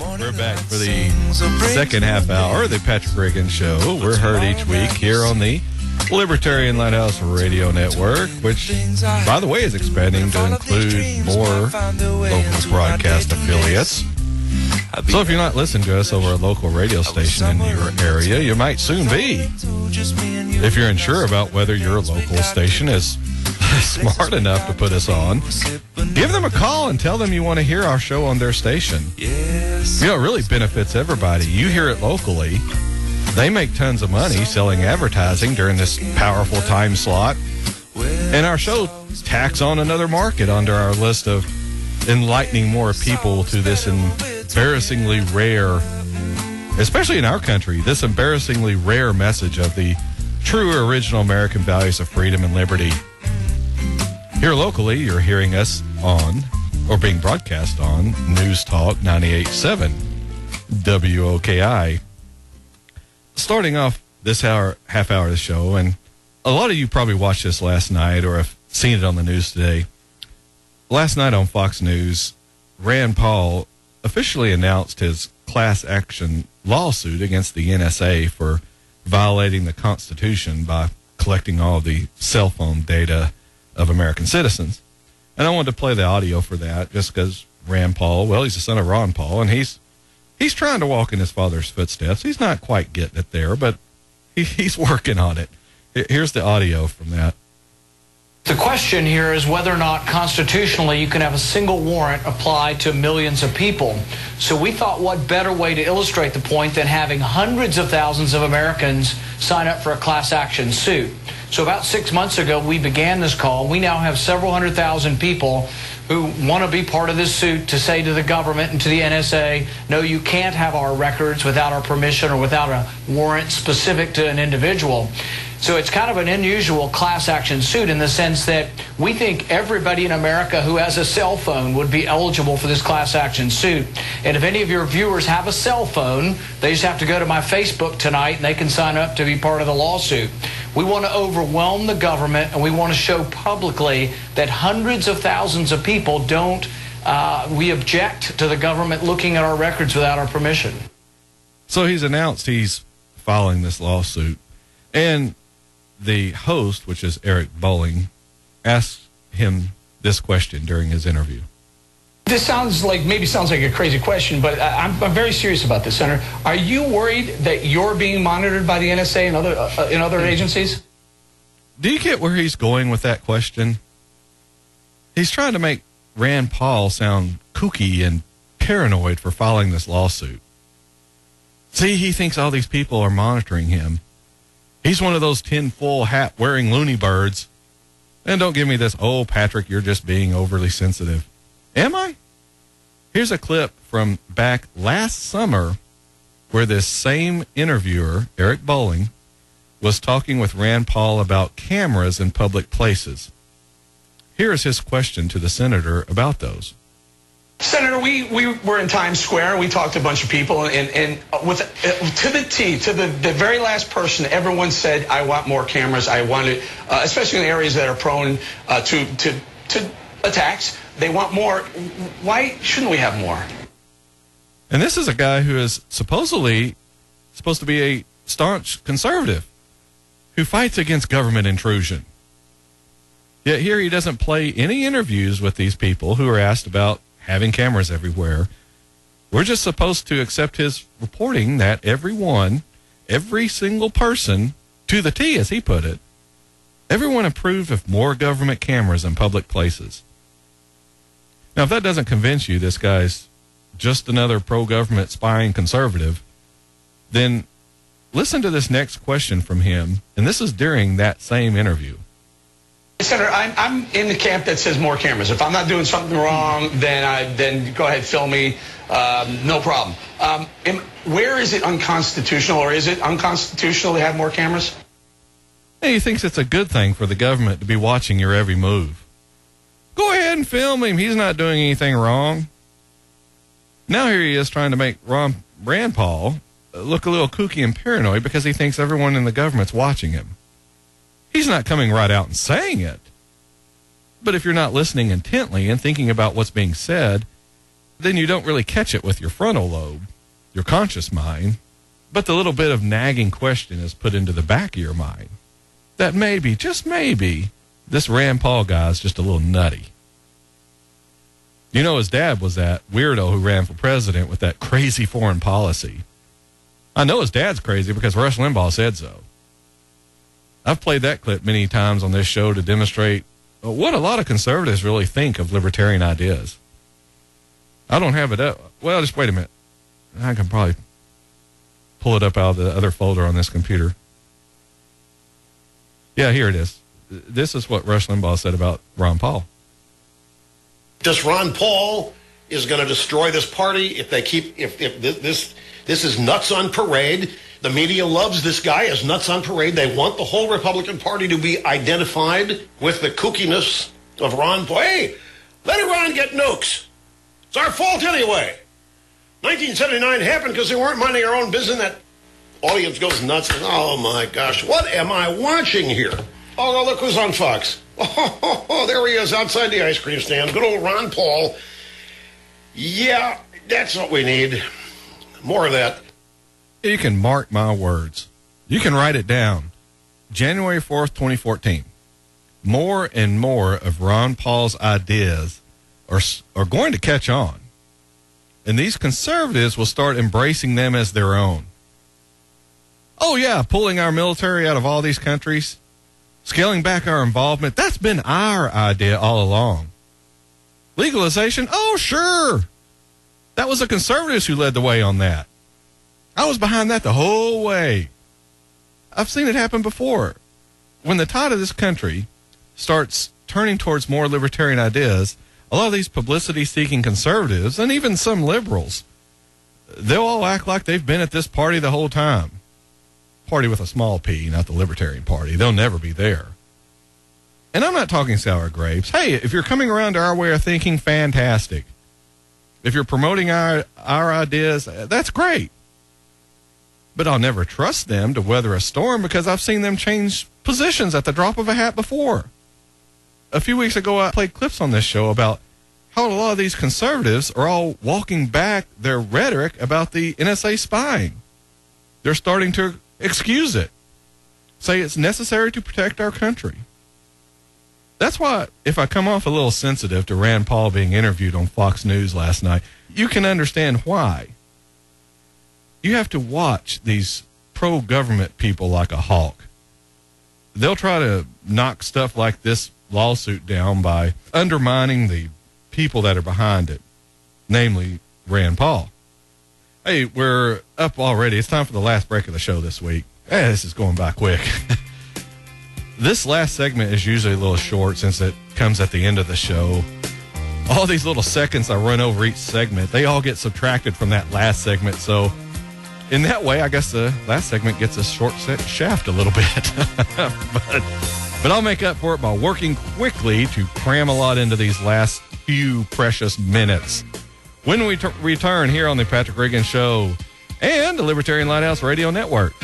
We're back for the second half hour of the Patrick Reagan Show. We're heard each week here on the Libertarian Lighthouse Radio Network, which, by the way, is expanding to include more local broadcast affiliates. So if you're not listening to us over a local radio station in your area, you might soon be. If you're unsure about whether your local station is smart enough to put us on, give them a call and tell them you want to hear our show on their station. You know, it really benefits everybody. You hear it locally. They make tons of money selling advertising during this powerful time slot. And our show tacks on another market under our list of enlightening more people to this embarrassingly rare, especially in our country, this embarrassingly rare message of the true original American values of freedom and liberty. Here locally, you're hearing us on, or being broadcast on, News Talk 98.7 WOKI. Starting off this half hour of the show, and a lot of you probably watched this last night or have seen it on the news today. Last night on Fox News, Rand Paul officially announced his class action lawsuit against the NSA for violating the Constitution by collecting all of the cell phone data of American citizens. And I wanted to play the audio for that just because Rand Paul, well, he's the son of Ron Paul, and he's trying to walk in his father's footsteps. He's not quite getting it there, but he's working on it. Here's the audio from that. The question here is whether or not constitutionally you can have a single warrant applied to millions of people. So we thought, what better way to illustrate the point than having hundreds of thousands of Americans sign up for a class action suit. So about 6 months ago, we began this call. We now have several 100,000 people who want to be part of this suit to say to the government and to the NSA, no, you can't have our records without our permission or without a warrant specific to an individual. So it's kind of an unusual class action suit in the sense that we think everybody in America who has a cell phone would be eligible for this class action suit. And if any of your viewers have a cell phone, they just have to go to my Facebook tonight and they can sign up to be part of the lawsuit. We want to overwhelm the government, and we want to show publicly that hundreds of thousands of people we object to the government looking at our records without our permission. So he's announced he's filing this lawsuit, and the host, which is Eric Bolling, asked him this question during his interview. This sounds like a crazy question, but I'm very serious about this, Senator. Are you worried that you're being monitored by the NSA and other agencies? Do you get where he's going with that question? He's trying to make Rand Paul sound kooky and paranoid for filing this lawsuit. See, he thinks all these people are monitoring him. He's one of those tinfoil hat wearing loony birds. And don't give me this, oh, Patrick, you're just being overly sensitive. Am I? Here's a clip from back last summer where this same interviewer, Eric Bolling, was talking with Rand Paul about cameras in public places. Here is his question to the senator about those. Senator, we were in Times Square. We talked to a bunch of people, and with to the T, to the very last person, everyone said, I want more cameras. I want it, especially in areas that are prone to attacks. They want more. Why shouldn't we have more? And this is a guy who is supposedly supposed to be a staunch conservative who fights against government intrusion. Yet here he doesn't play any interviews with these people who are asked about having cameras everywhere. We're just supposed to accept his reporting that every single person, to the T as he put it, everyone approved of more government cameras in public places. Now, if that doesn't convince you this guy's just another pro-government spying conservative, then listen to this next question from him, and this is during that same interview. Senator, I'm in the camp that says more cameras. If I'm not doing something wrong, then go ahead, film me, no problem. Where is it unconstitutional, or is it unconstitutional to have more cameras? He thinks it's a good thing for the government to be watching your every move. Go ahead and film him. He's not doing anything wrong. Now here he is trying to make Rand Paul look a little kooky and paranoid because he thinks everyone in the government's watching him. He's not coming right out and saying it. But if you're not listening intently and thinking about what's being said, then you don't really catch it with your frontal lobe, your conscious mind, but the little bit of nagging question is put into the back of your mind that maybe, just maybe, this Rand Paul guy is just a little nutty. You know, his dad was that weirdo who ran for president with that crazy foreign policy. I know his dad's crazy because Rush Limbaugh said so. I've played that clip many times on this show to demonstrate what a lot of conservatives really think of libertarian ideas. I don't have it up. Well, just wait a minute. I can probably pull it up out of the other folder on this computer. Yeah, here it is. This is what Rush Limbaugh said about Ron Paul. Just Ron Paul is going to destroy this party if they keep, if this is nuts on parade. The media loves this guy as nuts on parade. They want the whole Republican Party to be identified with the kookiness of Ron Paul. Hey, let Iran get nukes. It's our fault anyway. 1979 happened because they weren't minding their own business. That audience goes nuts. Oh, my gosh. What am I watching here? Oh, look who's on Fox. Oh, there he is outside the ice cream stand. Good old Ron Paul. Yeah, that's what we need. More of that. You can mark my words. You can write it down. January 4th, 2014. More and more of Ron Paul's ideas are going to catch on. And these conservatives will start embracing them as their own. Oh, yeah, pulling our military out of all these countries, scaling back our involvement, that's been our idea all along. Legalization? Oh, sure. That was the conservatives who led the way on that. I was behind that the whole way. I've seen it happen before. When the tide of this country starts turning towards more libertarian ideas, a lot of these publicity-seeking conservatives, and even some liberals, they'll all act like they've been at this party the whole time. Party with a small p, not the Libertarian Party. They'll never be there. And I'm not talking sour grapes. Hey, if you're coming around to our way of thinking, fantastic. If you're promoting our ideas, that's great. But I'll never trust them to weather a storm because I've seen them change positions at the drop of a hat before. A few weeks ago, I played clips on this show about how a lot of these conservatives are all walking back their rhetoric about the NSA spying. They're starting to excuse it, say it's necessary to protect our country. That's why, if I come off a little sensitive to Rand Paul being interviewed on Fox News last night, you can understand why. You have to watch these pro-government people like a hawk. They'll try to knock stuff like this lawsuit down by undermining the people that are behind it, namely Rand Paul. Hey, we're up already. It's time for the last break of the show this week. This is going by quick. This last segment is usually a little short since it comes at the end of the show. All these little seconds I run over each segment, they all get subtracted from that last segment. So in that way, I guess the last segment gets a short shaft a little bit. But I'll make up for it by working quickly to cram a lot into these last few precious minutes. When we return here on the Patrick Reagan Show and the Libertarian Lighthouse Radio Network.